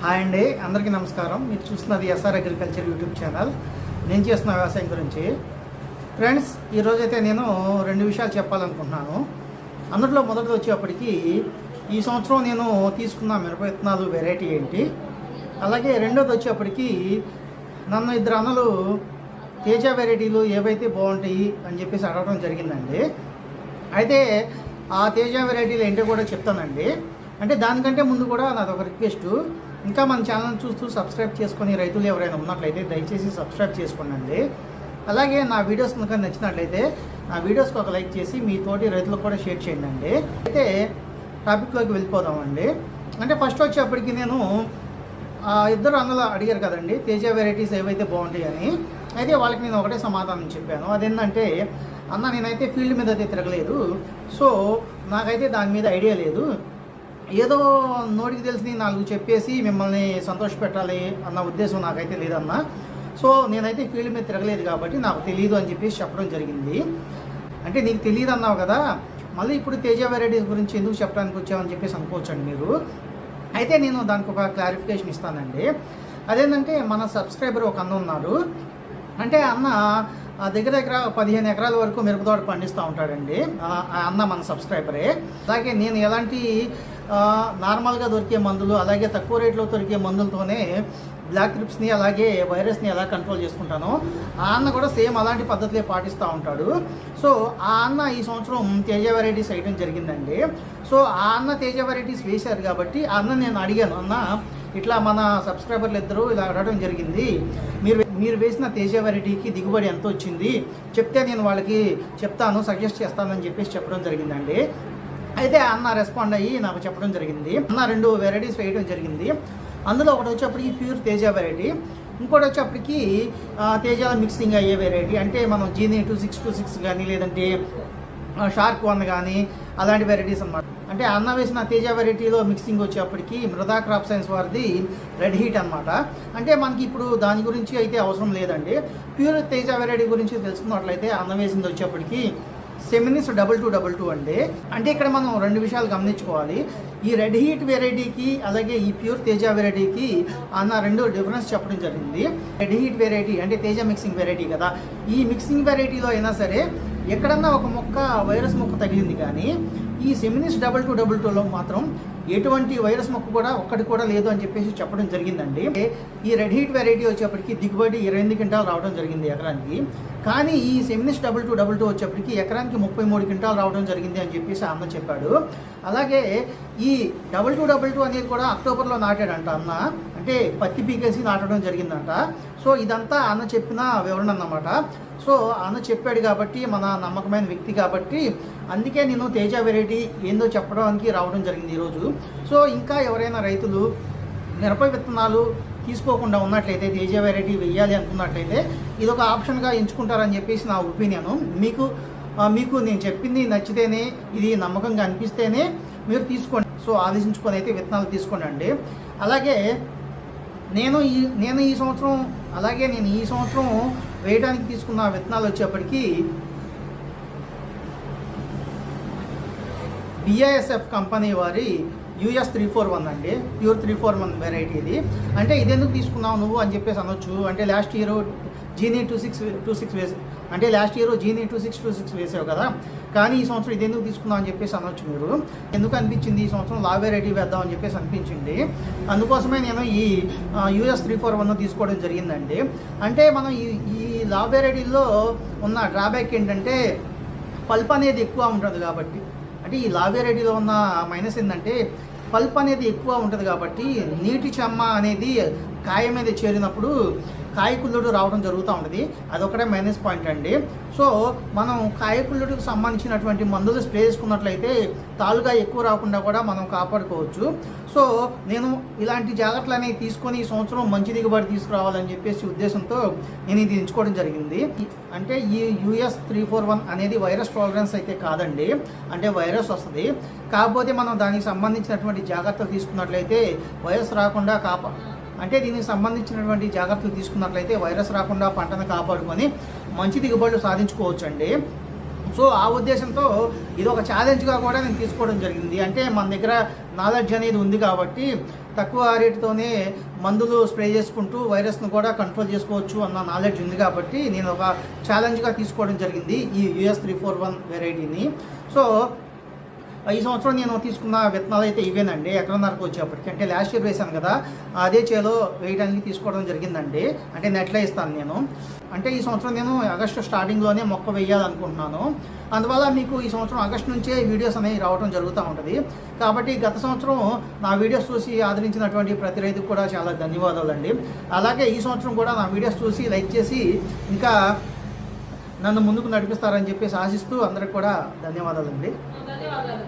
Hi అండి, అందరికీ నమస్కారం. మీరు చూస్తున్నది ఎస్ఆర్ అగ్రికల్చర్ యూట్యూబ్ ఛానల్. నేను చేస్తున్న వ్యవసాయం గురించి. ఫ్రెండ్స్, ఈరోజైతే నేను రెండు విషయాలు చెప్పాలనుకుంటున్నాను. అందులో మొదటిది వచ్చేప్పటికి ఈ సంవత్సరం నేను తీసుకున్న మిరప విత్తనాలు వెరైటీ ఏంటి, అలాగే రెండోది వచ్చేప్పటికి నన్ను ఇద్దరు అన్నలు తేజ వెరైటీలు ఏవైతే బాగుంటాయి అని చెప్పేసి అడగడం జరిగిందండి. అయితే ఆ తేజ వెరైటీలు ఏంటో కూడా చెప్తానండి. అంటే దానికంటే ముందు కూడా నాది ఒక రిక్వెస్ట్, ఇంకా మన ఛానల్ చూస్తూ సబ్స్క్రైబ్ చేసుకొని రైతులు ఎవరైనా ఉన్నట్లయితే దయచేసి సబ్స్క్రైబ్ చేసుకోండి. అలాగే నా వీడియోస్ కనుక నచ్చినట్లయితే నా వీడియోస్కి ఒక లైక్ చేసి మీ తోటి రైతులకు కూడా షేర్ చేయండి. అయితే టాపిక్లోకి వెళ్ళిపోదామండి. అంటే ఫస్ట్ వచ్చేప్పటికి నేను ఇద్దరు అన్నలు అడిగారు కదండి తేజ వెరైటీస్ ఏవైతే బాగుంటాయని. అయితే వాళ్ళకి నేను ఒకటే సమాధానం చెప్పాను. అదేంటంటే, అన్న నేనైతే ఫీల్డ్ మీద అయితే తిరగలేదు, సో నాకైతే దాని మీద ఐడియా లేదు. ఏదో నోటికి తెలిసి నాలుగు చెప్పేసి మిమ్మల్ని సంతోషపెట్టాలి అన్న ఉద్దేశం నాకైతే లేదన్న. సో నేనైతే ఫీల్డ్ మీద తిరగలేదు కాబట్టి నాకు తెలియదు అని చెప్పేసి చెప్పడం జరిగింది. అంటే నీకు తెలియదు అన్నావు కదా, మళ్ళీ ఇప్పుడు తేజ వెరైటీస్ గురించి ఎందుకు చెప్పడానికి వచ్చామని చెప్పేసి అనుకోవచ్చండి మీరు. అయితే నేను దానికి ఒక క్లారిఫికేషన్ ఇస్తానండి. అదేంటంటే, మన సబ్స్క్రైబర్ ఒక అన్న ఉన్నారు. అంటే అన్న దగ్గర 15 ఎకరాల వరకు మిరపతోట పండిస్తూ ఉంటాడండి. ఆ అన్న మన సబ్స్క్రైబరే. అలాగే నేను ఎలాంటి నార్మల్గా దొరికే మందులు, అలాగే తక్కువ రేట్లో దొరికే మందులతోనే బ్లాక్ ట్రిప్స్ని అలాగే వైరస్ని ఎలా కంట్రోల్ చేసుకుంటానో ఆ అన్న కూడా సేమ్ అలాంటి పద్ధతులే పాటిస్తూ ఉంటాడు. సో ఆ అన్న ఈ సంవత్సరం తేజ వెరైటీస్ వేయడం జరిగిందండి. సో ఆ అన్న తేజ వెరైటీస్ వేశారు కాబట్టి ఆ అన్న నేను అడిగాను, అన్న ఇట్లా మన సబ్స్క్రైబర్లు ఇద్దరు ఇలా అడగడం జరిగింది, మీరు వేసిన తేజ వెరైటీకి దిగుబడి ఎంత వచ్చింది చెప్తే నేను వాళ్ళకి చెప్తాను, సజెస్ట్ చేస్తానని చెప్పేసి చెప్పడం జరిగిందండి. అయితే అన్న రెస్పాండ్ అయ్యి నాకు చెప్పడం జరిగింది. అన్న 2 వెరైటీస్ వేయడం జరిగింది. అందులో ఒకటి వచ్చేప్పటికి ప్యూర్ తేజ వెరైటీ, ఇంకోటి వచ్చేప్పటికి తేజాల మిక్సింగ్ అయ్యే వెరైటీ. అంటే మనం జీనీ 2626 కానీ లేదంటే షార్క్ 1 కానీ అలాంటి వెరైటీస్ అన్నమాట. అంటే అన్న వేసిన తేజ వెరైటీలో మిక్సింగ్ వచ్చేప్పటికి మృదా క్రాప్ సైన్స్ వారిది రెడ్ హీట్ అనమాట. అంటే మనకి ఇప్పుడు దాని గురించి అయితే అవసరం లేదండి. ప్యూర్ తేజ వెరైటీ గురించి తెలుసుకున్నట్లయితే అన్న వేసింది వచ్చేప్పటికి సెమినిస్ 2222 అండి. అంటే ఇక్కడ మనం 2 విషయాలు గమనించుకోవాలి. ఈ రెడ్ హీట్ వెరైటీకి అలాగే ఈ ప్యూర్ తేజ వెరైటీకి అన్న 2 డిఫరెన్స్ చెప్పడం జరిగింది. రెడ్ హీట్ వెరైటీ అంటే తేజ మిక్సింగ్ వెరైటీ కదా. ఈ మిక్సింగ్ వెరైటీలో అయినా సరే ఎక్కడన్నా ఒక మొక్క వైరస్ మొక్క తగిలింది, కానీ ఈ సెమినిస్ 2222లో మాత్రం ఎటువంటి వైరస్ మొక్క కూడా ఒక్కటి కూడా లేదు అని చెప్పేసి చెప్పడం జరిగిందండి. ఈ రెడ్ హీట్ వెరైటీ వచ్చేప్పటికి దిగుబడి 28 క్వింటాలు రావడం జరిగింది ఎకరానికి. కానీ ఈ సెమినిస్ 2222 వచ్చేప్పటికి ఎకరానికి 33 క్వింటాలు రావడం జరిగింది అని చెప్పేసి అన్న చెప్పాడు. అలాగే ఈ 2222 అనేది కూడా అక్టోబర్లో నాటాడంట అన్న. అంటే పత్తి పీకేసి నాటడం జరిగిందంట. సో ఇదంతా అన్న చెప్పిన వివరణ అన్నమాట. సో అన్న చెప్పాడు కాబట్టి, మన నమ్మకమైన వ్యక్తి కాబట్టి, అందుకే నేను తేజ వెరైటీ ఏందో చెప్పడానికి రావడం జరిగింది ఈరోజు. సో ఇంకా ఎవరైనా రైతులు మిరప విత్తనాలు తీసుకోకుండా ఉన్నట్లయితే తేజ వెరైటీ వెయ్యాలి అనుకున్నట్లయితే ఇది ఒక ఆప్షన్గా ఎంచుకుంటారని చెప్పేసి నా ఒపీనియను. మీకు నేను చెప్పింది నచ్చితేనే, ఇది నమ్మకంగా అనిపిస్తేనే మీరు తీసుకోండి. సో ఆలోచించుకొని అయితే విత్తనాలు తీసుకోండి. అలాగే నేను ఈ సంవత్సరం వేయడానికి తీసుకున్న విత్తనాలు వచ్చేప్పటికి BASF కంపెనీ వారి US 341 అండి. ప్యూర్ 341 వెరైటీ ఇది. అంటే ఇదెందుకు తీసుకున్నావు నువ్వు అని చెప్పేసి అనొచ్చు. అంటే లాస్ట్ ఇయర్ జీనీ 2626 వేసి, అంటే లాస్ట్ ఇయర్ జీనీ 2626 వేసావు కదా, కానీ ఈ సంవత్సరం ఇది ఎందుకు తీసుకుందాం అని చెప్పేసి అనొచ్చు మీరు. ఎందుకు అనిపించింది ఈ సంవత్సరం లా వెరైటీ వేద్దాం అని చెప్పేసి అనిపించింది. అందుకోసమే నేను ఈ US 341 తీసుకోవడం జరిగిందండి. అంటే మనం ఈ లా వెరైటీలో ఉన్న డ్రాబ్యాక్ ఏంటంటే పల్ప్ అనేది ఎక్కువ ఉంటుంది కాబట్టి. అంటే ఈ లా వెరైటీలో ఉన్న మైనస్ ఏంటంటే పల్ప్ అనేది ఎక్కువ ఉంటుంది కాబట్టి నీటి చెమ్మ అనేది కాయ మీద చేరినప్పుడు కాయకుళ్ళుడు రావడం జరుగుతూ ఉంటుంది. అదొకటే మైనస్ పాయింట్ అండి. సో మనం కాయకుళ్ళుడికి సంబంధించినటువంటి మందులు స్ప్రే చేసుకున్నట్లయితే తాలుగా ఎక్కువ రాకుండా కూడా మనం కాపాడుకోవచ్చు. సో నేను ఇలాంటి జాగ్రత్తలు అనేవి తీసుకొని ఈ సంవత్సరం మంచి దిగుబడి తీసుకురావాలని చెప్పేసి ఉద్దేశంతో నేను ఇది ఎంచుకోవడం జరిగింది. అంటే ఈ US 341 అనేది వైరస్ టాలరెన్స్ అయితే కాదండి. అంటే వైరస్ వస్తుంది, కాకపోతే మనం దానికి సంబంధించినటువంటి జాగ్రత్తలు తీసుకున్నట్లయితే వైరస్ రాకుండా అంటే దీనికి సంబంధించినటువంటి జాగ్రత్తలు తీసుకున్నట్లయితే వైరస్ రాకుండా పంటను కాపాడుకొని మంచి దిగుబడులు సాధించుకోవచ్చండి. సో ఆ ఉద్దేశంతో ఇది ఒక ఛాలెంజ్గా కూడా నేను తీసుకోవడం జరిగింది. అంటే మన దగ్గర నాలెడ్జ్ అనేది ఉంది కాబట్టి తక్కువ రేటుతోనే మందులు స్ప్రే చేసుకుంటూ వైరస్ను కూడా కంట్రోల్ చేసుకోవచ్చు అన్న నాలెడ్జ్ ఉంది కాబట్టి నేను ఒక ఛాలెంజ్గా తీసుకోవడం జరిగింది ఈ US 341 వెరైటీని. సో ఈ సంవత్సరం నేను తీసుకున్న విత్తనాలు అయితే ఇవేనండి. ఎకరన్నరకు వచ్చేప్పటికి, అంటే లాస్ట్ ఇయర్ వేసాను కదా, అదే చేలో వేయడానికి తీసుకోవడం జరిగిందండి. అంటే నెట్లో ఇస్తాను నేను. అంటే ఈ సంవత్సరం నేను ఆగస్టు స్టార్టింగ్లోనే మొక్క వేయాలనుకుంటున్నాను. అందువల్ల మీకు ఈ సంవత్సరం ఆగస్టు నుంచే వీడియోస్ అనేవి రావడం జరుగుతూ ఉంటుంది. కాబట్టి గత సంవత్సరం నా వీడియోస్ చూసి ఆదరించినటువంటి ప్రతి రైతుకు కూడా చాలా ధన్యవాదాలండి. అలాగే ఈ సంవత్సరం కూడా నా వీడియోస్ చూసి లైక్ చేసి ఇంకా నన్ను ముందుకు నడిపిస్తారని చెప్పేసి ఆశిస్తూ అందరికి కూడా ధన్యవాదాలండి.